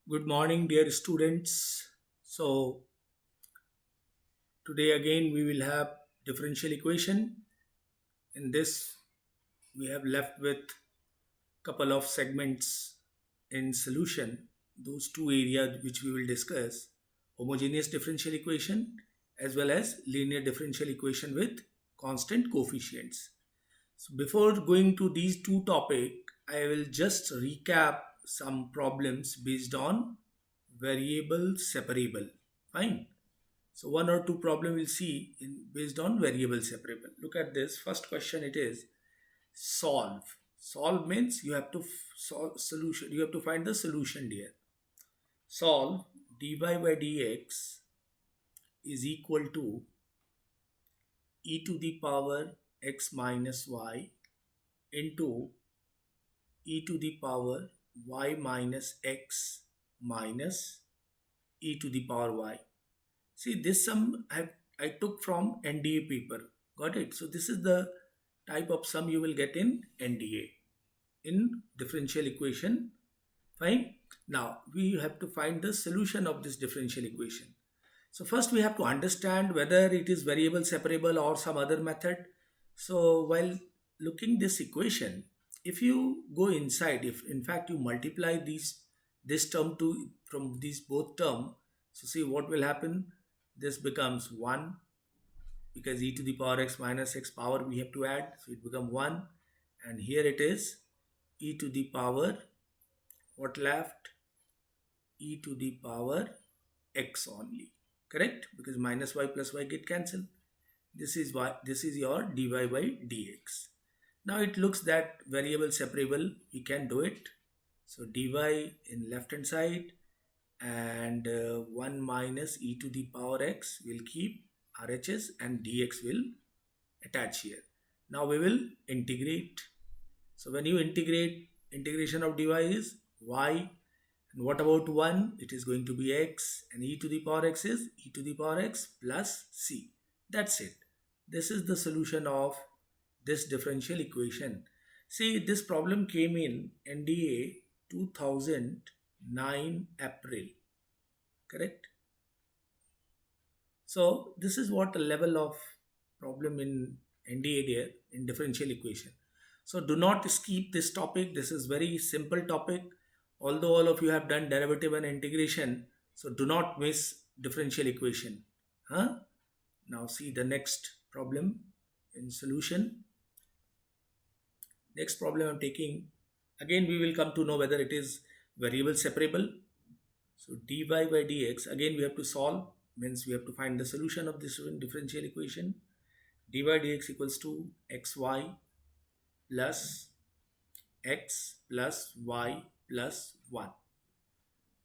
Good morning, dear students. So, today again we will have differential equation. In this, we have left with couple of segments in solution. Those two areas which we will discuss: homogeneous differential equation as well as linear differential equation with constant coefficients. So, before going to these two topics, I will just recap some problems based on variable separable. Fine. So one or two problem we'll see in based on variable separable. Look at this. First question it is solve. Solve means you have to solve solution. You have to find the solution here. Solve dy by dx is equal to e to the power x minus y into e to the power y minus x minus e to the power y. See, this sum I took from NDA paper. Got it? So this is the type of sum you will get in NDA in differential equation. Fine. Now we have to find the solution of this differential equation. So first we have to understand whether it is variable separable or some other method. So while looking this equation, if you go inside, if in fact you multiply this term to from these both term, so see what will happen. This becomes 1 because e to the power x minus x power we have to add. So it becomes 1, and here it is e to the power, what left? E to the power x only. Correct? Because minus y plus y get cancelled. This is why this is your dy by dx. Now it looks that variable separable, we can do it. So dy in left hand side and 1 minus e to the power x will keep RHS and dx will attach here. Now we will integrate. So when you integrate, integration of dy is y, and what about 1? It is going to be x, and e to the power x is e to the power x plus c. That's it. This is the solution of this differential equation. See, this problem came in NDA 2009 April. Correct? So this is what a level of problem in NDA there in differential equation. So do not skip this topic. This is very simple topic. Although all of you have done derivative and integration, so do not miss differential equation. Huh? Now see the next problem in solution. Next problem I'm taking. Again we will come to know whether it is variable separable. So dy by dx, again we have to solve, means we have to find the solution of this differential equation. Dy dx equals to xy plus x plus y plus 1.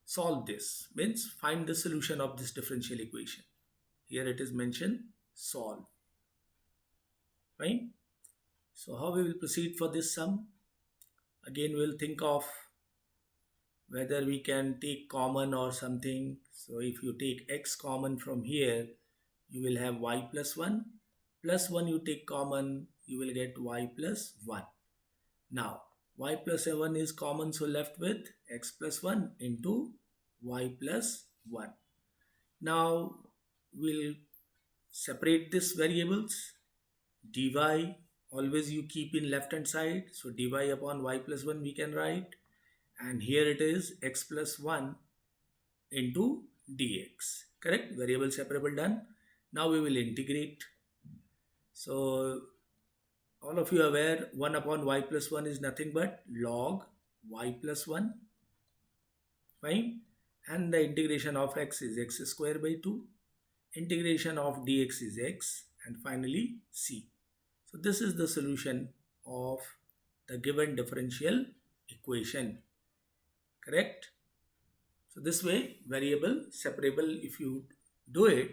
Solve this, means find the solution of this differential equation. Here it is mentioned solve. Fine. So how we will proceed for this sum? Again we will think of whether we can take common or something. So if you take x common from here, you will have y plus 1. Plus 1 you take common, you will get y plus 1. Now y plus 1 is common, so left with x plus 1 into y plus 1. Now we'll separate these variables. Dy, always you keep in left hand side, so dy upon y plus 1 we can write, and here it is x plus 1 into dx. Correct? Variable separable done. Now we will integrate. So all of you are aware 1 upon y plus 1 is nothing but log y plus 1. Fine. And the integration of x is x square by 2. Integration of dx is x, and finally c. So this is the solution of the given differential equation. Correct? So this way variable separable, if you do it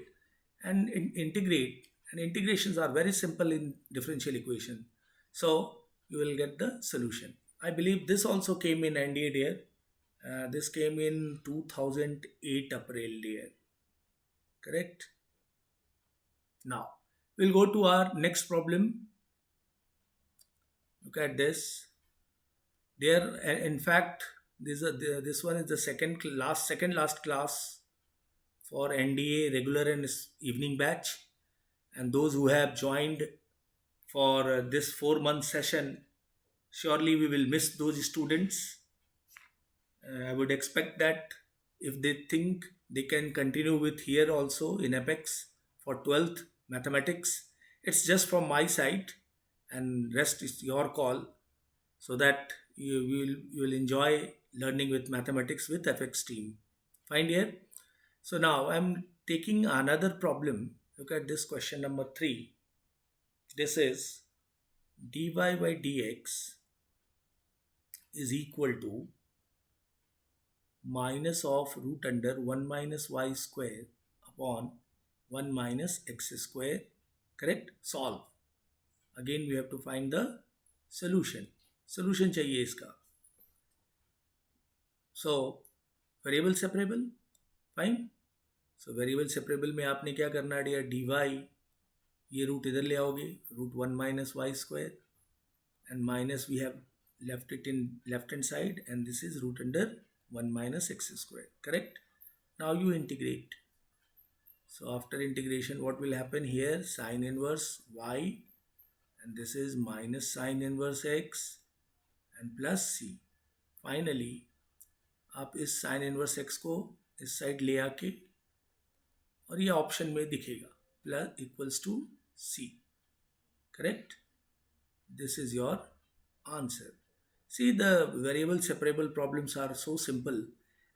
and integrate, and integrations are very simple in differential equation, so you will get the solution. I believe this also came in NDA dear. This came in 2008 April dear. Correct? Now we'll go to our next problem. Look at this. There, in fact, This one is the second last class for NDA regular and evening batch, and those who have joined for this 4 month session, surely we will miss those students. I would expect that if they think they can continue with here also in Apex for 12th mathematics, it's just from my side, and rest is your call, so that you will enjoy learning with mathematics with FX team. Find here. So now I'm taking another problem. Look at this question number 3. This is dy by dx is equal to minus of root under 1 minus y square upon 1 minus x square. Correct? Solve. Again we have to find the solution. Solution चाहिए इसका. So variable separable. Fine. So variable separable में आपने क्या करना है, D Y, ये root इधर ले आओगे, root 1 minus y square, and minus we have left it in left hand side, and this is root under 1 minus x square. Correct? Now you integrate. So after integration, what will happen here? Sine inverse y, and this is minus sine inverse x and plus c. Finally आप इस sine inverse x को इस side ले आके, और ये option में दिखेगा plus equals to C. Correct? This is your answer. See, the variable separable problems are so simple,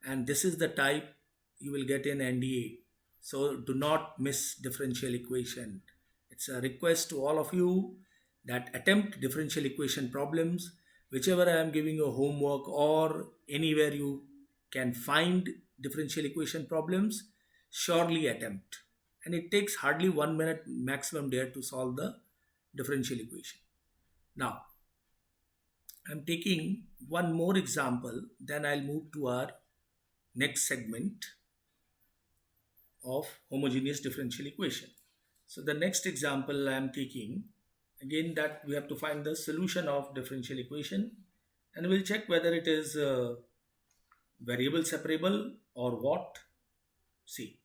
and this is the type you will get in NDA. So do not miss differential equation. It's a request to all of you that attempt differential equation problems. Whichever I am giving you homework or anywhere you can find differential equation problems, surely attempt. And it takes hardly 1 minute maximum there to solve the differential equation. Now, I'm taking one more example, then I'll move to our next segment of homogeneous differential equation. So the next example I'm taking, again that we have to find the solution of differential equation, and we'll check whether it is variable separable or what. See,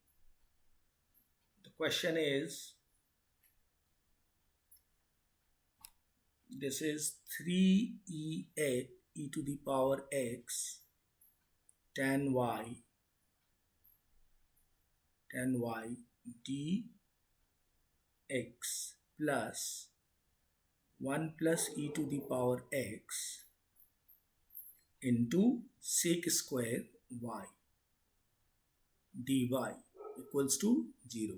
the question is, this is 3e to the power x tan y dx plus 1 plus e to the power x into sec square y dy equals to 0.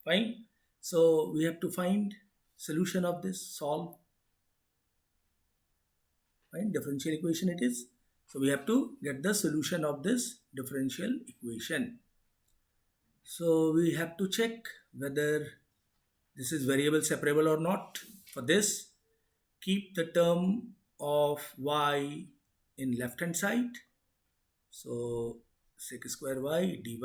Fine. So we have to find solution of this, solve. Fine. Differential equation it is. So we have to get the solution of this differential equation. So we have to check whether this is variable separable or not. For this, keep the term of y in left hand side. So sec square y dy,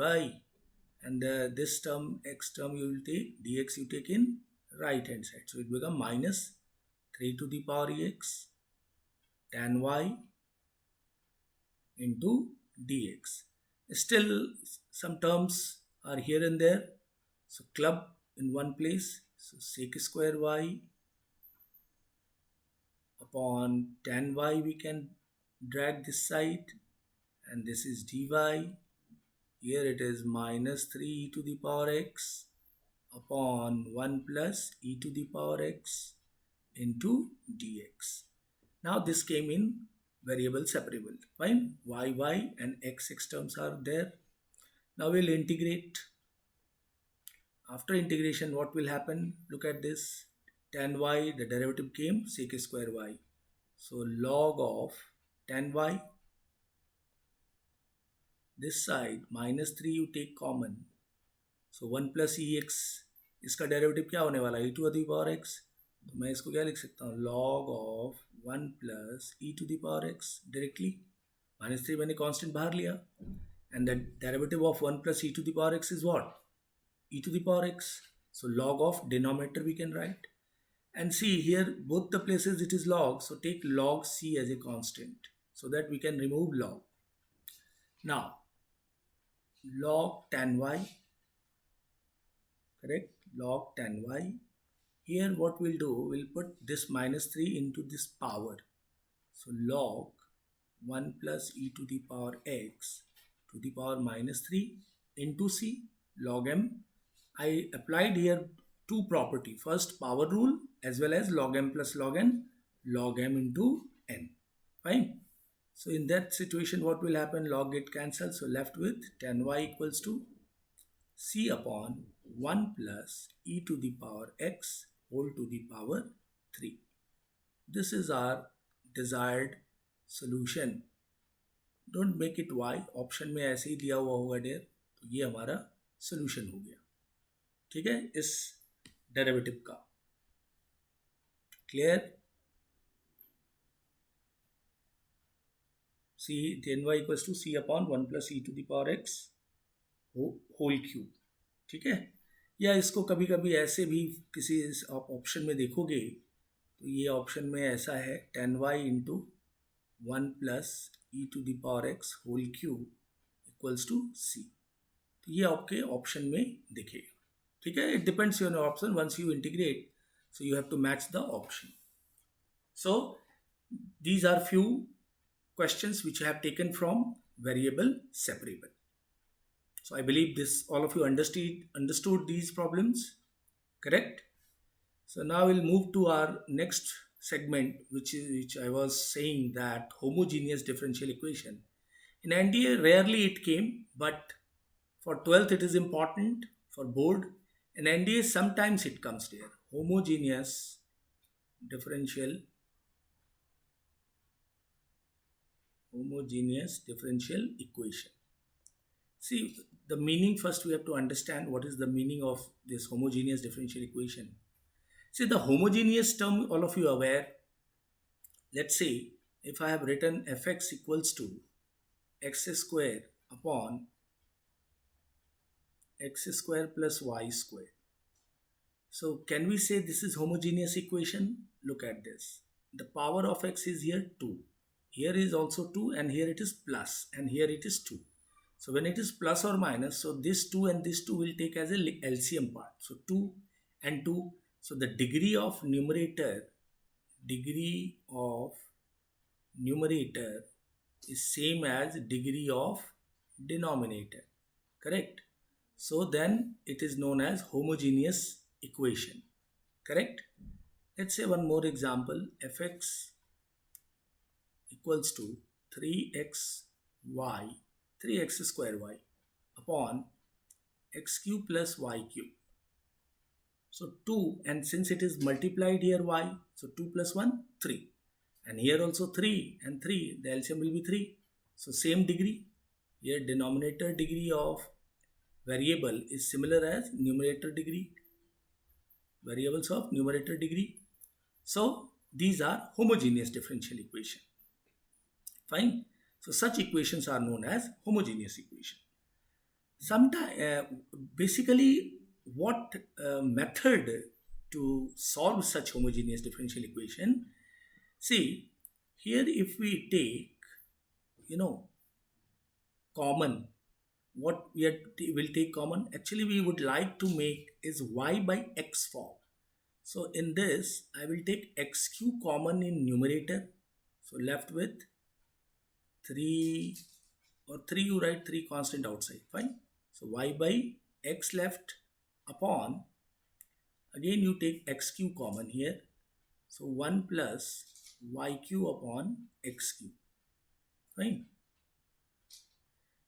and this term, x term, you will take, dx you take in right hand side. So it becomes minus 3 to the power ex tan y into dx. Still some terms are here and there, so club in one place. So sec square y upon tan y we can drag this side, and this is dy. Here it is minus 3 e to the power x upon 1 plus e to the power x into dx. Now this came in variable separable. Fine. Y and x terms are there. Now we'll integrate. After integration, what will happen? Look at this. Tan y, the derivative came sec square y. So log of tan y. This side minus 3 you take common. So 1 plus ex, इसका derivative क्या होने वाला है? e to the power x. तो मैं इसको क्या लिख सकता हूँ? log of 1 plus e to the power x directly. Minus 3 मैंने constant बाहर लिया. And the derivative of 1 plus e to the power x is what? E to the power x. So log of denominator we can write. And see here, both the places it is log. So take log c as a constant. so that we can remove log. Now, log tan y, correct? Log tan y. Here what we'll do, we'll put this minus 3 into this power. So log 1 plus e to the power x to the power minus 3 into c log m. I applied here two property. First, power rule as well as log m plus log n, log m into n. Fine. So in that situation, what will happen? Log get cancelled. So left with tan y equals to c upon 1 plus e to the power x whole to the power 3. This is our desired solution. Don't make it y. Option में ऐसे ही दिया हुआ होगा dare, तो ये हमारा solution हो गया. ठीक है, इस डेरिवेटिव का. Clear? C tan y equals to C upon 1 plus e to the power x whole cube. ठीक है, या इसको कभी कभी ऐसे भी किसी आप ऑप्शन में देखोगे तो ये ऑप्शन में ऐसा है tan y into 1 plus e to the power x whole cube equals to c. तो ये आपके ऑप्शन में दिखेगा. ठीक है, it depends on your option. Once you integrate, so you have to match the option. So these are few questions which I have taken from variable separable. So I believe this all of you understood these problems, correct? So now we'll move to our next segment, which I was saying, that homogeneous differential equation. In NDA rarely it came, but for 12th it is important for board. In NDA sometimes it comes there. Homogeneous differential equation. See, the meaning first we have to understand what is the meaning of this homogeneous differential equation. See, the homogeneous term, all of you are aware. Let's say if I have written fx equals to x square upon x square plus y square. So can we say this is homogeneous equation? Look at this. The power of x is here 2. Here is also 2, and here it is plus, and here it is 2. So when it is plus or minus, so this 2 and this 2 will take as a LCM part. So 2 and 2. So the degree of numerator is same as degree of denominator. Correct? So then it is known as homogeneous equation. Correct? Let's say one more example. Fx equals to 3x square y upon x cube plus y cube. So 2, and since it is multiplied here y, so 2 plus 1, 3. And here also 3 and 3, the LCM will be 3. So same degree. Here denominator degree of variable is similar as numerator degree. Variables of numerator degree. So these are homogeneous differential equation. Fine. So such equations are known as homogeneous equation. Sometimes, basically, what method to solve such homogeneous differential equation? See, here if we take, common, what will take common? Actually, we would like to make is y by x form. So in this, I will take x cube common in numerator. So left with 3, or 3 you write 3 constant outside. Fine. So y by x left upon, again you take x cube common here. So 1 plus y cube upon x cube. Fine.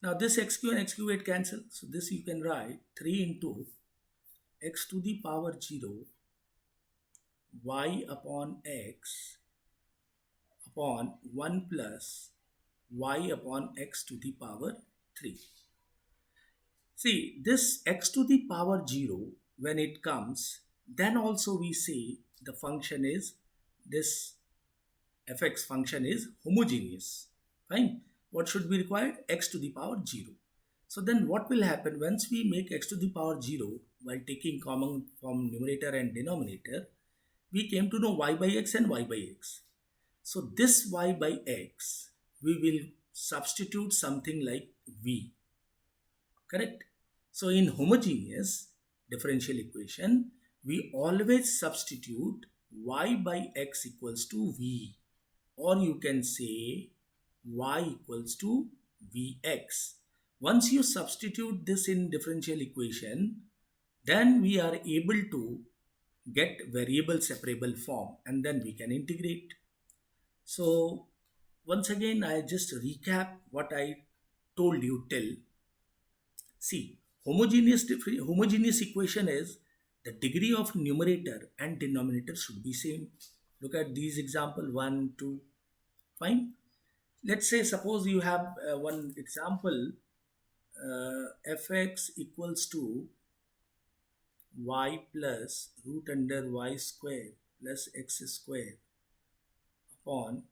Now this x cube and x cube get cancelled. So this you can write 3 into x to the power 0 y upon x upon 1 plus y upon x to the power 3. See, this x to the power 0, when it comes, then also we say the function is, this fx function is homogeneous. Fine. What should be required? X to the power 0. So then what will happen once we make x to the power 0 while taking common from numerator and denominator? We came to know y by x and y by x. So this y by x we will substitute something like v. Correct? So in homogeneous differential equation, we always substitute y by x equals to v, or you can say y equals to vx. Once you substitute this in differential equation, then we are able to get variable separable form, and then we can integrate. So once again, I just recap what I told you till. See, homogeneous equation is the degree of numerator and denominator should be same. Look at these example 1, 2. Fine. Let's say suppose you have one example, fx equals to y plus root under y square plus x square upon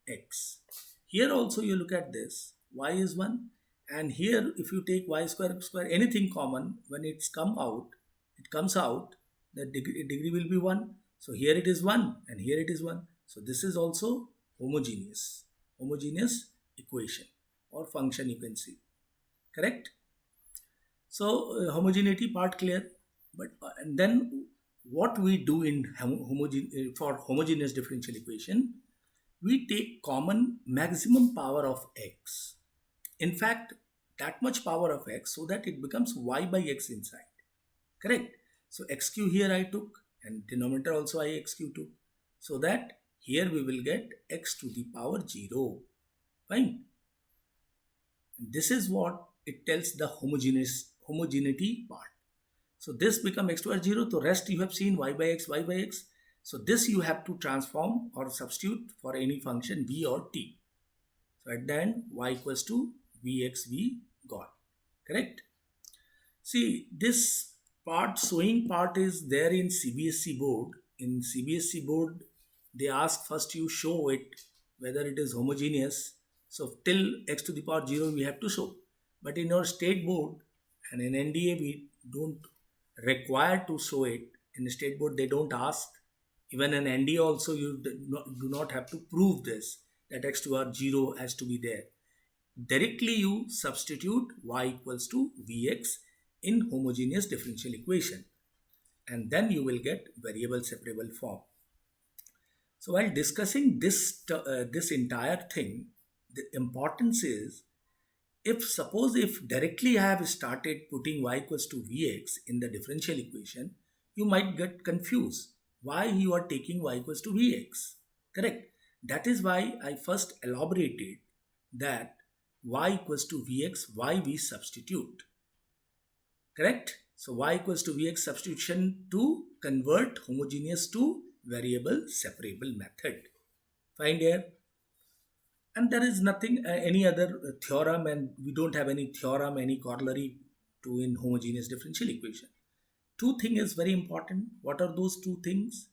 x. Here also you look at this, y is 1, and here if you take y square anything common, when it comes out, the degree will be 1. So here it is 1 and here it is 1. So this is also homogeneous equation or function, you can see. Correct? So homogeneity part clear. But and then what we do in for homogeneous differential equation, we take common maximum power of x. In fact, that much power of x so that it becomes y by x inside. Correct? So x cube here I took, and denominator also I x cube took. So that here we will get x to the power 0. Fine. And this is what it tells the homogeneity part. So this become x to r 0. So rest you have seen y by x, y by x. So this you have to transform or substitute for any function v or t. So at the end y equals to vx we got. Correct? See, this part, showing part is there in CBSE board. In CBSE board, they ask first you show it whether it is homogeneous. So till x to the power 0 we have to show. But in our state board and in NDA we don't require to show it. In the state board they don't ask. Even in NDA also you do not have to prove this, that x to the 0 has to be there. Directly you substitute y equals to vx in homogeneous differential equation, and then you will get variable separable form. So while discussing this entire thing, the importance is, if directly I have started putting y equals to vx in the differential equation, you might get confused why you are taking y equals to vx. Correct? That is why I first elaborated that y equals to vx, why we substitute. Correct? So y equals to vx substitution to convert homogeneous to variable separable method. Find here. And there is nothing, any other theorem, and we don't have any theorem, any corollary to in homogeneous differential equation. Two things is very important. What are those two things?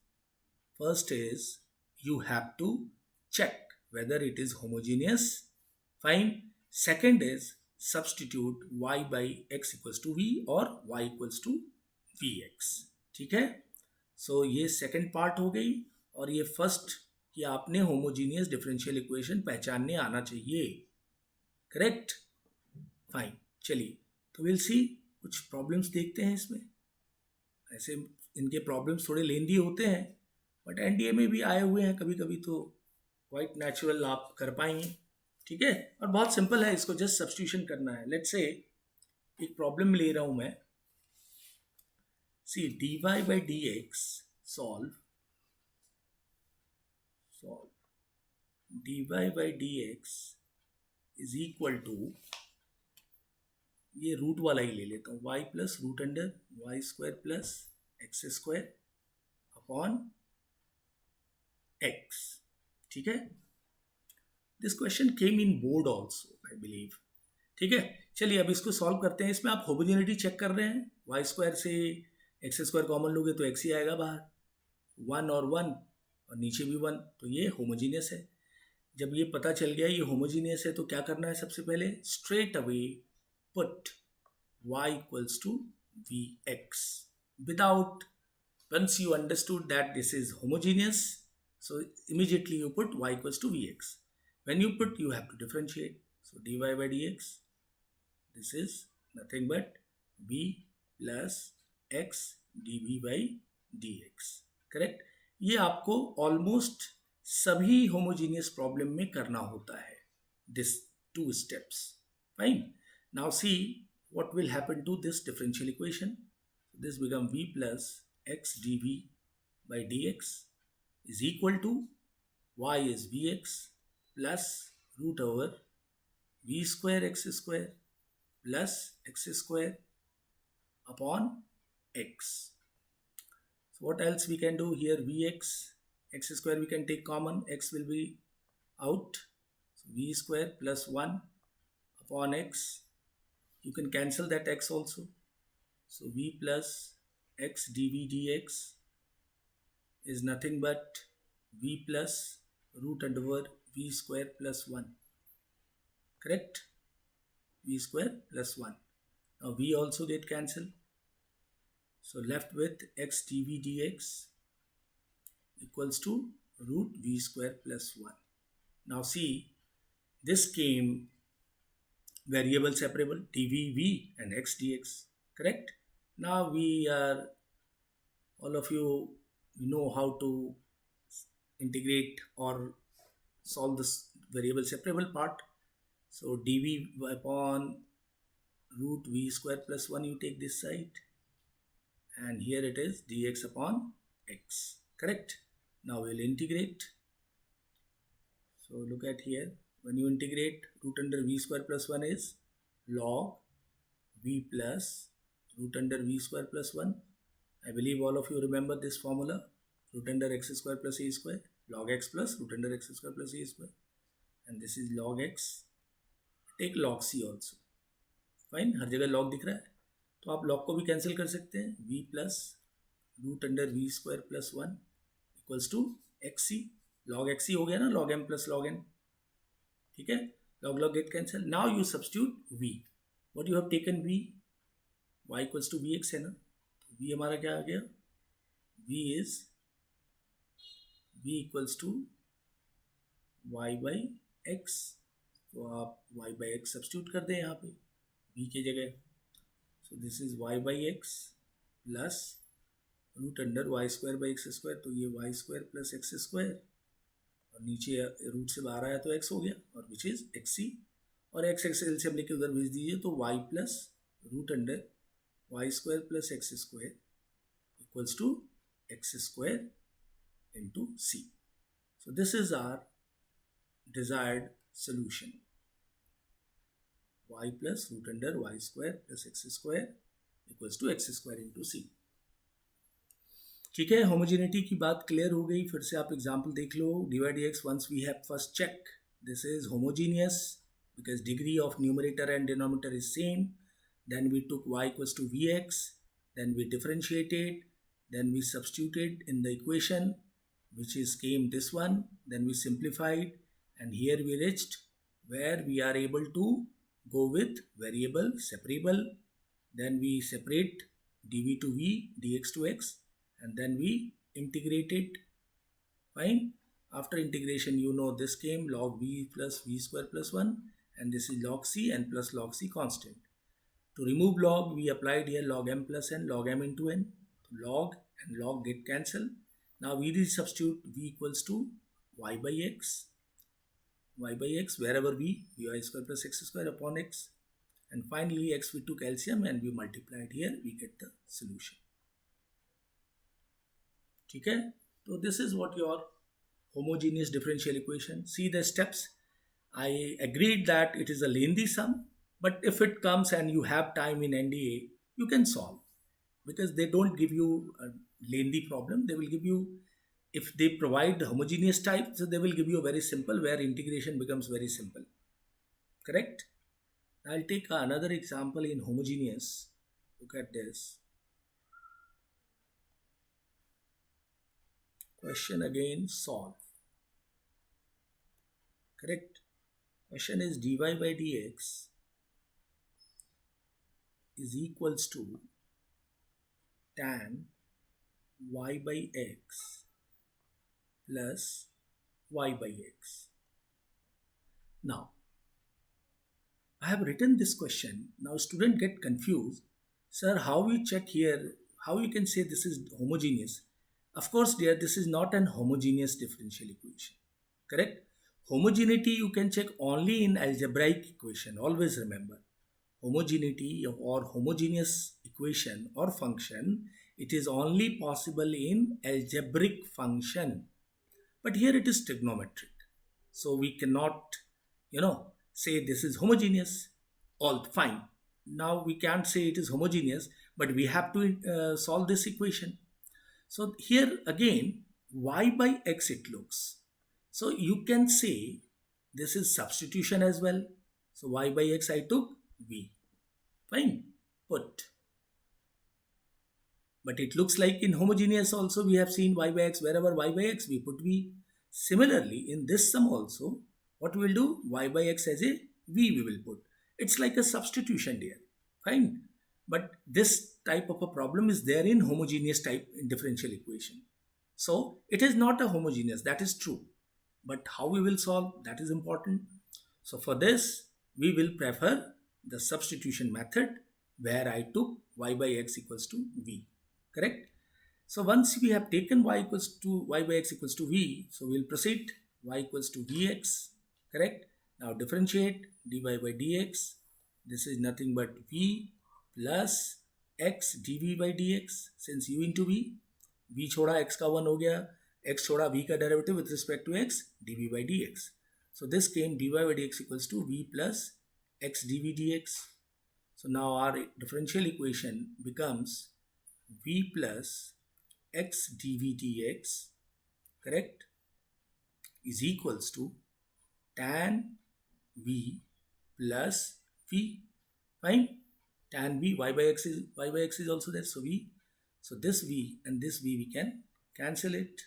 First is you have to check whether it is homogeneous. Fine. Second is substitute y by x equals to v or y equals to vx. ठीक है? So ये second part हो गई, और ये first कि आपने homogeneous differential equation पहचानने आना चाहिए. करेक्ट? फाइन. चलिए, तो विल सी कुछ प्रॉब्लम्स देखते हैं इसमें. ऐसे इनके प्रॉब्लम्स थोड़े लेंदी होते हैं, बट एनडीए में भी आए हुए हैं कभी कभी, तो क्वाइट नेचुरल आप कर पाएंगे. ठीक है? और बहुत सिंपल है, इसको जस्ट सब्स्टिट्यूशन करना है. लेट्स से एक प्रॉब्लम ले रहा हूं मैं. C dy by dx solve dy by dx is equal to, ये रूट वाला ही ले लेता हूँ, y plus root under y square plus x square upon x. ठीक है? This question came in board also I believe. ठीक है? चलिए अब इसको सॉल्व करते हैं. इसमें आप होमोजेनिटी चेक कर रहे हैं. वाई स्क्वायर से एक्स स्क्वायर कॉमन लोगे तो एक्स ही आएगा बाहर. 1 और 1 और नीचे भी 1, तो ये होमोजीनियस है. जब ये पता चल गया ये होमोजीनियस है, तो क्या करना है? सबसे पहले straight away put y equals to v x without, once you understood that this is homogeneous, so immediately you put y equals to vx. When you put, you have to differentiate. So dy by dx, this is nothing but v plus x dv by dx. Correct. ये आपको almost सभी homogeneous problem में करना होता है, this two steps. Fine. Now see what will happen to this differential equation. This become v plus x dv by dx is equal to y is vx plus root over v square x square plus x square upon x. So what else we can do here? Vx, x square we can take common, x will be out. So v square plus 1 upon x. You can cancel that x also. So v plus x dv dx is nothing but v plus root over v square plus 1. Correct? V square plus 1. Now v also get cancelled. So left with x dv dx equals to root v square plus 1. Now see, this came variable separable dv v and x dx. Correct? Now we are, all of you know how to integrate or solve this variable separable part. So dv upon root v square plus 1, you take this side, and here it is dx upon x. Correct? Now we'll integrate. So look at here, when you integrate, root under v square plus 1 is log v plus root under v square plus 1. I believe all of you remember this formula, root under x square plus a square, log x plus root under x square plus a square, and this is log x. Take log c also. Fine, हर जगह log दिख रहा है, तो आप log को भी cancel कर सकते हैं. v plus root under v square plus 1 equals to x c. Log x c हो गया ना, log m plus log n. ठीक है, log log get cancel. Now you substitute v. What you have taken v, y equals to v x है ना, तो v हमारा क्या आ गया, v is v equals to y by x. तो आप y बाई एक्स सब्स्टिट्यूट कर दें यहाँ पे v की जगह. So this is y by x plus root under y square by x square. तो ये y square plus x square, और नीचे रूट से बाहर आया तो x हो गया, और विच इज एक्स सी. और एक्स एक्स एलसीएम लेके उधर भेज दीजिए, तो y plus root under y square plus x square equals to x square into C. So this is our desired solution, y plus root under y square plus x square equals to x square into c. ठीक है, homogeneity की बात clear हो गई. फिर से आप example देख लो. Divide x, once we have first check this is homogeneous because degree of numerator and denominator is same. Then we took y equals to vx, then we differentiated, then we substituted in the equation which is came this one, then we simplified, and here we reached where we are able to go with variable separable. Then we separate dv to v, dx to x, and then we integrate it. Fine. After integration, you know this came log v plus v square plus 1, and this is log c and plus log c constant. To remove log, we applied here log m plus n, log m into n. Log and log get cancelled. Now we will substitute v equals to y by x, wherever v y square plus x square upon x, and finally x we took LCM and we multiplied here, we get the solution. ठीक है, तो this is what your homogeneous differential equation. See the steps. I agreed that it is a lengthy sum, but if it comes and you have time in NDA, you can solve, because they don't give you a lengthy problem. They will give you, if they provide the homogeneous type, so they will give you a very simple where integration becomes very simple. Correct? I'll take another example in homogeneous. Look at this. Question again, solve. Correct? Question is dy by dx is equals to tan y by x plus y by x. Now, I have written this question. Now, student get confused. Sir, how we check here? How you can say this is homogeneous? Of course, dear, this is not an homogeneous differential equation. Correct? Homogeneity you can check only in algebraic equation. Always remember, homogeneity or homogeneous equation or function, it is only possible in algebraic function. But here it is trigonometric. So we cannot, say this is homogeneous. All fine. Now we can't say it is homogeneous, but we have to solve this equation. So here again, y by x it looks. So you can say this is substitution as well. So y by x I took v. Fine. Put. But it looks like in homogeneous also we have seen y by x, wherever y by x we put v. Similarly, in this sum also, what we will do? Y by x as a v we will put. It's like a substitution there. Fine. But this type of a problem is there in homogeneous type in differential equation. So it is not a homogeneous, that is true. But how we will solve, that is important. So for this, we will prefer the substitution method where I took y by x equals to v. Correct? So once we have taken y by x equals to v, so we'll proceed y equals to vx. Correct? Now differentiate dy by dx. This is nothing but v plus x dv by dx. Since u into v छोड़ा x का 1 हो गया, x छोड़ा v का derivative with respect to x, dv by dx. So this came dy by dx equals to v plus x dv dx. So now our differential equation becomes v plus x dv dx, correct, is equals to tan v plus v. Fine. Tan v, y by x is also there. So v. So this v and this v we can cancel it.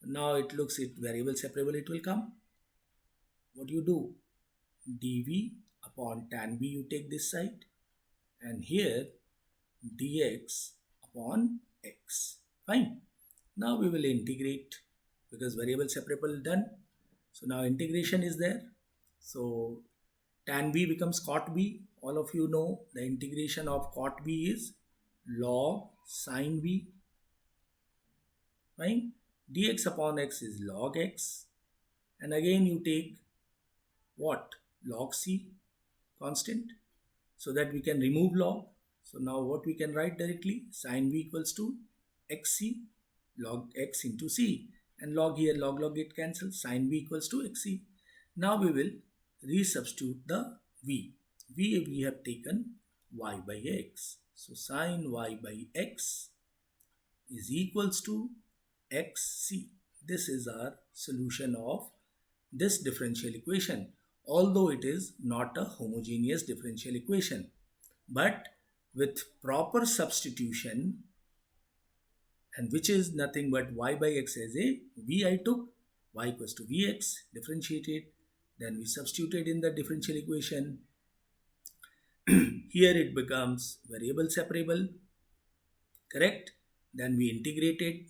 Now it looks it variable separable, it will come. What you do? dv upon tan v you take this side, and here dx upon x. Fine. Now we will integrate because variable separable done. So now integration is there. So tan v becomes cot v. All of you know the integration of cot v is log sine v. Fine. Dx upon x is log x. And again you take what? Log c constant, so that we can remove log. So now what we can write directly? Sine v equals to xc, log x into c. And log here, log get cancelled. Sine v equals to xc. Now we will resubstitute the v. We have taken y by x. So sine y by x is equals to xc. This is our solution of this differential equation, although it is not a homogeneous differential equation. But with proper substitution, and which is nothing but y by x as a v I took, y equals to vx, differentiated, then we substituted in the differential equation. Here it becomes variable separable, correct? Then we integrated.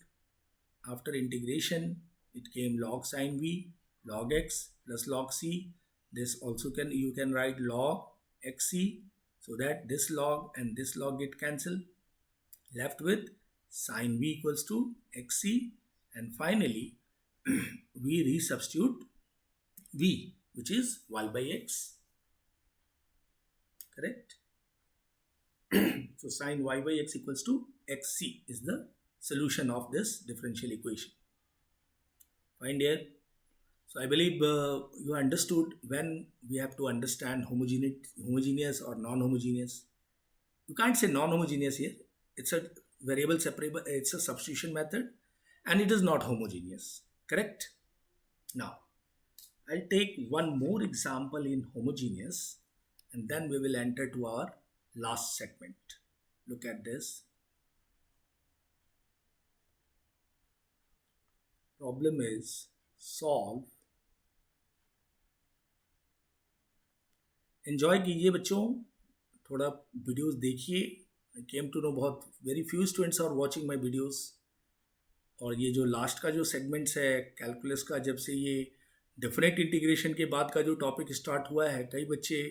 After integration, it came log sine v, log x plus log c. This also you can write log xc, so that this log and this log get cancelled. Left with sine v equals to xc, and finally we resubstitute v, which is y by x. Correct? So sine y by x equals to xc is the solution of this differential equation. Fine here. So I believe you understood when we have to understand homogeneous or non-homogeneous. You can't say non-homogeneous here. It's a variable separable, it's a substitution method, and it is not homogeneous. Correct? Now, I'll take one more example in homogeneous, and then we will enter to our last segment. Look at this. Problem is solve. Enjoy कीजिए बच्चों, थोड़ा videos देखिए. I came to know बहुत very few students are watching my videos. और ये जो last का जो सेगमेंट्स है कैलकुलस का, जब से ये डेफिनेट इंटीग्रेशन के बाद का जो टॉपिक स्टार्ट हुआ है, कई बच्चे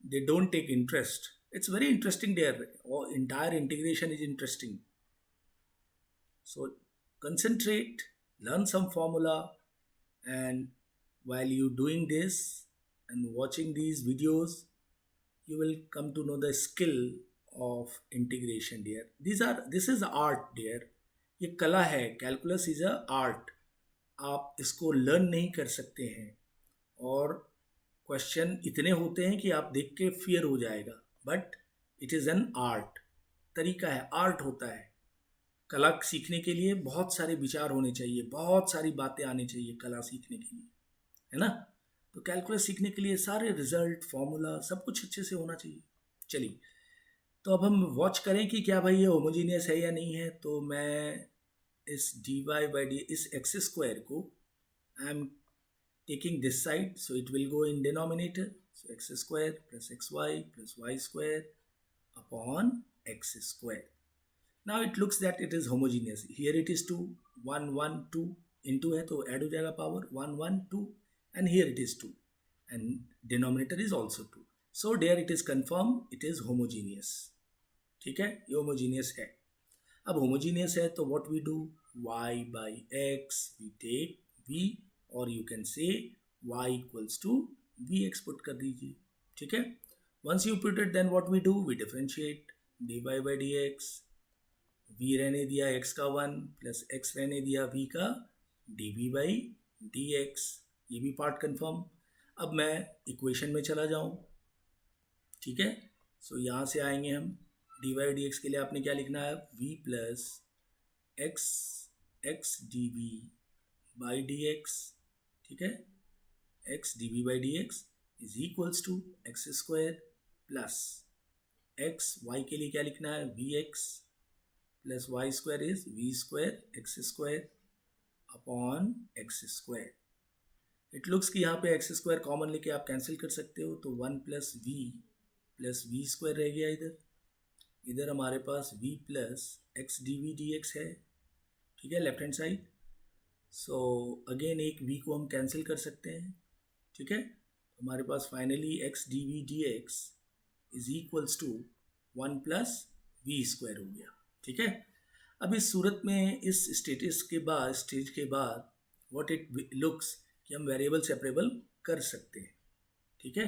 they don't take interest. It's very interesting there, और entire integration is interesting. So concentrate, learn some formula, and while you doing this and watching these videos, you will come to know the skill of integration dear. This is art dear. ये कला है. Calculus is a art. आप इसको learn नहीं कर सकते हैं, और क्वेश्चन इतने होते हैं कि आप देख के फियर हो जाएगा. But it is an art. तरीका है, आर्ट होता है. कला सीखने के लिए बहुत सारे विचार होने चाहिए, बहुत सारी बातें आनी चाहिए कला सीखने के लिए, है ना. तो कैलकुलस सीखने के लिए सारे रिजल्ट, फॉर्मूला, सब कुछ अच्छे से होना चाहिए. चलिए, तो अब हम वॉच करें कि क्या भाई ये होमोजीनियस है या नहीं है. तो मैं इस डी वाई बाई डी, इस एक्स स्क्वायर को I am taking this side, so it will go in denominator. So x square plus y square upon x square. Now it looks that it is homogeneous. Here it is 2, 1, 1, 2. into है तो add हो जाएगा power 1, 1, 2, and here it is 2, and denominator is also 2. So there it is confirmed, it is homogeneous. ठीक है, ये homogeneous है. अब homogeneous है तो what we do, y by x we take v, or you can say y equals to vx put कर दीजिए. ठीक है. Once you put it, then what we do, we differentiate dy by dx. v रहने दिया x का 1 plus x रहने दिया v का dv बाई dx. ये भी पार्ट कंफर्म. अब मैं इक्वेशन में चला जाऊं. ठीक है. सो यहाँ से आएंगे हम. dy बाई dx के लिए आपने क्या लिखना है, v plus x x d v by d x. ठीक है. X d v by d x is equals to x square plus x. Y के लिए क्या लिखना है, v x plus y square is v square x square upon x square. It looks कि यहाँ पे एक्स स्क्वायर कॉमन लेके आप कैंसिल कर सकते हो, तो 1 प्लस वी स्क्वायर रह गया. इधर हमारे पास v plus x d v d x है. ठीक है, left hand side. So again एक v को हम कैंसिल कर सकते हैं. ठीक है. हमारे पास finally x d v d x is equals to 1 plus v square हो गया. ठीक है. अब इस सूरत में, इस स्टेज के बाद व्हाट इट लुक्स कि हम वेरिएबल सेपरेबल कर सकते हैं. ठीक है.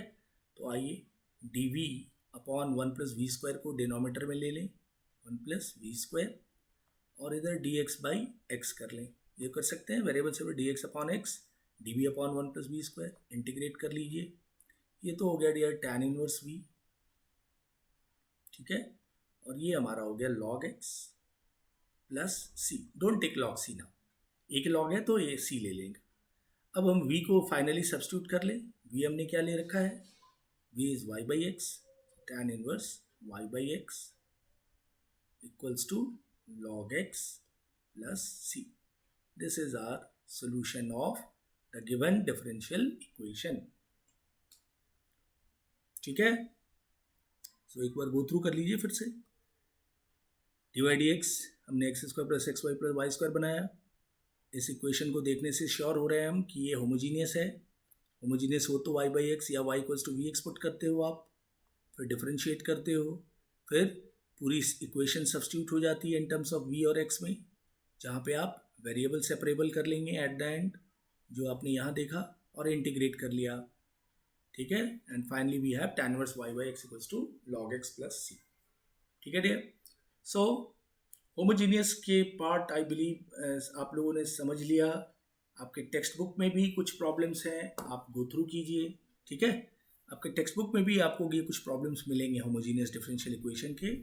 तो आइए d v upon 1 plus v square को डिनोमीटर में ले लें, 1 प्लस वी स्क्वायर, और इधर डी एक्स बाई एक्स कर लें. ये कर सकते हैं variable separable, d x upon x d v upon 1 plus v square. Integrate कर लीजिए. ये तो हो गया डियर टैन इनवर्स वी. ठीक है. और ये हमारा हो गया log x plus C. Don't take log C now, एक लॉग है तो ये सी ले लेंगे. अब हम v को फाइनली सब्स्टिट्यूट कर लें. v हमने क्या ले रखा है, v is y by x, tan inverse y by x equals to log x plus C. This is our solution of the given differential equation. ठीक है. सो एक बार गो थ्रू कर लीजिए फिर से. डी वाई डी एक्स हमने x square plus x y plus y square बनाया. इस इक्वेशन को देखने से श्योर हो रहे हैं हम कि ये होमोजीनियस है. होमोजीनियस हो तो वाई बाई एक्स या y equals to v x put करते हो आप, फिर डिफरेंशिएट करते हो, फिर पूरी इक्वेशन सब्स्टिट्यूट हो जाती है इन टर्म्स ऑफ वी और एक्स में, जहाँ पे आप वेरिएबल सेपरेबल कर लेंगे एट द एंड, जो आपने यहाँ देखा, और इंटीग्रेट कर लिया. ठीक है. And finally we have tan inverse y by x equals to log x plus c. ठीक है डियर. सो होमोजीनियस के पार्ट आई बिलीव आप लोगों ने समझ लिया. आपके टेक्स्ट बुक में भी कुछ प्रॉब्लम्स हैं, आप गो थ्रू कीजिए. ठीक है. आपके टेक्स्ट बुक में भी आपको ये कुछ प्रॉब्लम्स मिलेंगे होमोजीनियस डिफरेंशियल इक्वेशन के.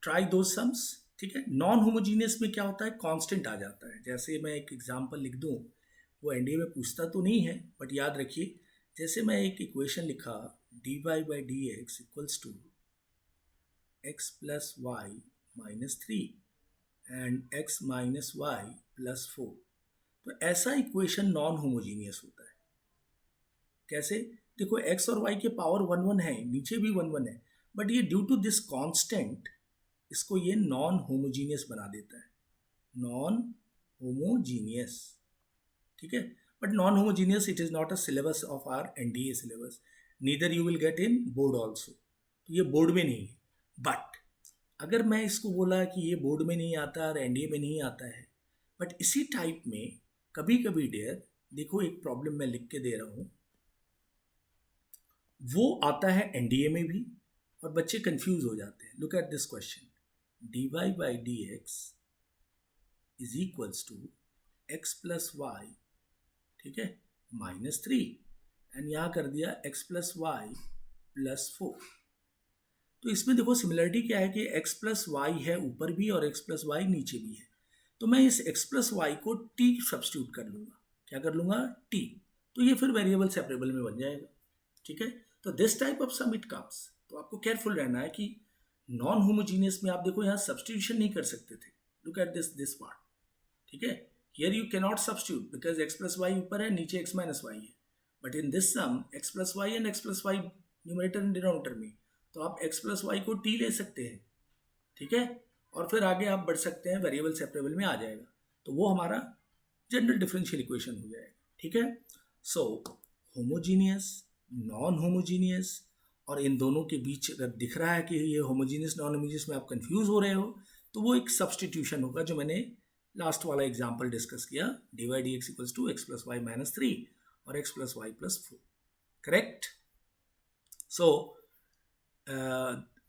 ट्राई दो सम्स. ठीक है. नॉन होमोजीनियस में क्या होता है, कांस्टेंट आ जाता है. जैसे मैं एक एग्जांपल लिख दूं, वो एनडीए में पूछता तो नहीं है, बट याद रखिए, जैसे मैं एक इक्वेशन लिखा d y by d x equals to x plus y minus 3 and x minus y plus 4, तो ऐसा इक्वेशन नॉन होमोजीनियस होता है. कैसे, देखो x और y के पावर 1 1 है, नीचे भी 1 1 है, बट ये ड्यू टू दिस कांस्टेंट इसको ये नॉन होमोजीनियस बना देता है. Non homogeneous. ठीक है. But non-homogeneous, it is not a syllabus of our NDA syllabus. Neither you will get in board also. तो ये बोर्ड में नहीं है. बट अगर मैं इसको बोला कि ये बोर्ड में नहीं आता और एनडीए में नहीं आता है, बट इसी टाइप में कभी कभी डियर देखो एक प्रॉब्लम मैं लिख के दे रहा हूँ, वो आता है एनडीए में भी और बच्चे कंफ्यूज हो जाते हैं. Look at this question, dy by dx is equals to x plus y, ठीक है, -3, एंड यहाँ कर दिया x प्लस वाई प्लस 4. तो इसमें देखो सिमिलरिटी क्या है कि x प्लस वाई है ऊपर भी और x प्लस वाई नीचे भी है. तो मैं इस x प्लस वाई को t सब्स्टिट्यूट कर लूँगा. क्या कर लूँगा? t. तो ये फिर वेरिएबल सेपरेबल में बन जाएगा. ठीक है. तो this type of sum it comes. तो आपको केयरफुल रहना है कि नॉन होमोजीनियस में आप देखो यहाँ सब्स्टिट्यूशन नहीं कर सकते थे. Look at this part. ठीक है. Here you can not substitute because x plus y ऊपर है, नीचे x माइनस वाई है. But in this sum x plus y and x plus y numerator and denominator में, तो आप x प्लस वाई को t ले सकते हैं. ठीक है. और फिर आगे आप बढ़ सकते हैं, वेरिएबल सेपरेबल में आ जाएगा. तो वो हमारा जनरल डिफरेंशियल इक्वेशन हो जाएगा. ठीक है. सो होमोजीनियस, नॉन होमोजीनियस, और इन दोनों के बीच अगर दिख रहा है कि ये होमोजीनियस नॉन होमोजीनियस में आप कंफ्यूज हो रहे हो, तो वो एक सब्सटीट्यूशन होगा जो मैंने लास्ट वाला एग्जाम्पल डिस्कस किया, dy dx equals to x plus y minus 3 और x plus y plus 4. Correct. So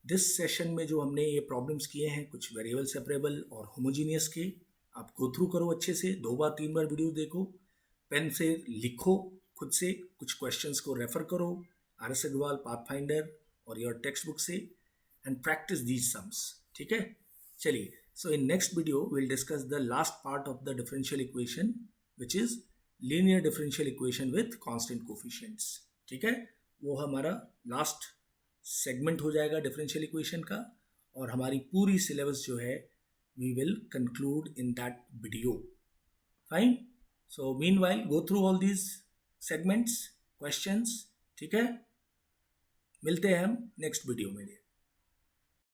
this session में जो हमने ये प्रॉब्लम्स किए हैं कुछ वेरिएबल सेपरेबल और होमोजीनियस के, आप गो थ्रू करो अच्छे से, 2 बार 3 बार वीडियो देखो, पेन से लिखो खुद से, कुछ क्वेश्चंस को रेफर करो RS अग्रवाल पाथफाइंडर और योर टेक्स्ट बुक से, एंड प्रैक्टिस दीज सम्स. ठीक है. चलिए, so in next video will discuss the last part of the differential equation which is linear differential equation with constant coefficients. ठीक है. वो हमारा लास्ट सेगमेंट हो जाएगा डिफरेंशियल इक्वेशन का, और हमारी पूरी सिलेबस जो है we will conclude in that video. Fine. So meanwhile go through all these segments, questions. ठीक है. मिलते हैं हम नेक्स्ट वीडियो में.